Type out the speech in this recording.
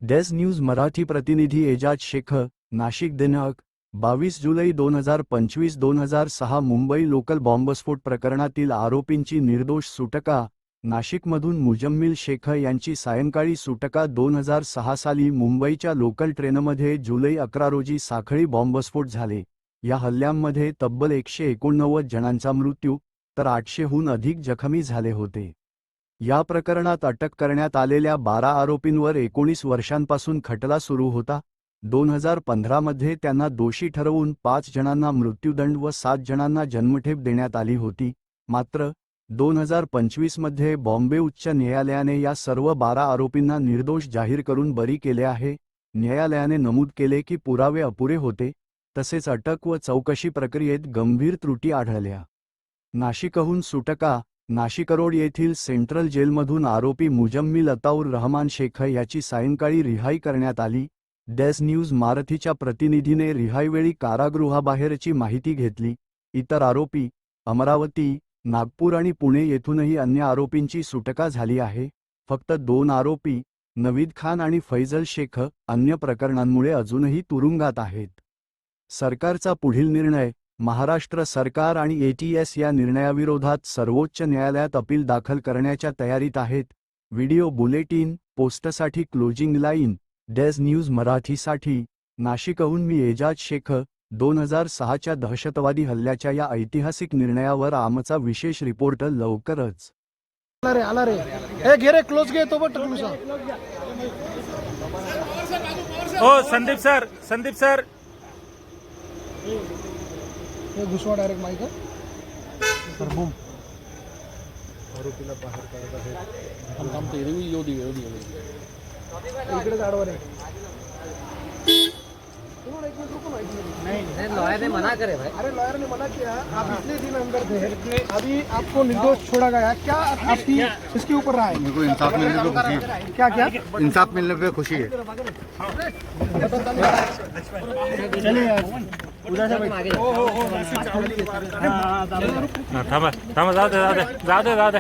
Days news Marathi प्रतिनिधी एजाज शेख, नाशिक दिनांक 22 जुलै 2025 2006 Mumbai local बॉम्बस्फोट प्रकरणातील आरोपींची निर्दोष सुटका। नाशिकमधून मुजम्मिल शेख यांची सायंकाळी सुटका। 2006 साली मुंबईच्या लोकल ट्रेनमध्ये जुलै 11 रोजी साखळी बॉम्बस्फोट झाले। या हल्ल्यांमध्ये तब्बल 189 जणांचा मृत्यू तर 800हून अधिक जखमी झाले होते। या प्रकरणात अटक करण्यात आलेल्या 12 आरोपींवर 19 वर्षांपासून खटला सुरू होता। 2015 मध्ये त्यांना दोषी ठरवून 5 जणांना मृत्यूदंड व 7 जणांना जन्मठेप देण्यात आली होती। मात्र 2025 मध्ये बॉम्बे उच्च न्यायालयाने या सर्व 12 आरोपींना निर्दोष जाहीर करून बरी केले आहे। न्यायालयाने नमूद केले की पुरावे अपुरे होते, तसेच अटक व चौकशी प्रक्रियेत गंभीर त्रुटी आढळल्या। नाशिकहून सुटका। नाशिक रोड येथील सेंट्रल जेलमधून आरोपी मुजम्मिल अताउर रहमान शेख याची सायंकाळी रिहाई करण्यात आली। डेज न्यूज मराठीच्या प्रतिनिधीने रिहाईवेळी कारागृहाबाहेरची माहिती घेतली। इतर आरोपी अमरावती, नागपूर आणि पुणे येथूनही अन्य आरोपींची सुटका झाली आहे। फक्त 2 आरोपी नवीद खान आणि फैजल शेख अन्य प्रकरणांमुळे अजूनही तुरुंगात आहेत। सरकारचा पुढील निर्णय। महाराष्ट्र सरकार आणि ATS या निर्णयाविरोधात सर्वोच्च न्यायालयात अपील दाखल करण्याच्या तयारीत आहेत। व्हिडिओ बुलेटिन पोस्टसाठी क्लोजिंग लाईन। डेज न्यूज मराठीसाठी नाशिकहून मी एजाज शेख। 2006च्या दहशतवादी हल्ल्याच्या या ऐतिहासिक निर्णयावर आमचा विशेष रिपोर्ट लवकरच। आला रे ए घे रे क्लोज घे तो बट क्लोज। ओ संदीप सर हे घुसवा डायरेक्ट माईक सर बूम आरोपीला बाहेर काढत आहे। थांबतो येऊ दे इकडे गाडवा रे। नहीं लॉयर ने मना करे भाई। अरे लॉयर ने मना किया, आप इतने दिन अंदर थे, अभी आपको निर्दोष छोड़ा गया, क्या आपकी इसके ऊपर राय? मेरे को इंसाफ मिलने पे खुशी है। क्या क्या इंसाफ मिलने पे खुशी है। चलिए यार उधर से थांबा जाऊ दे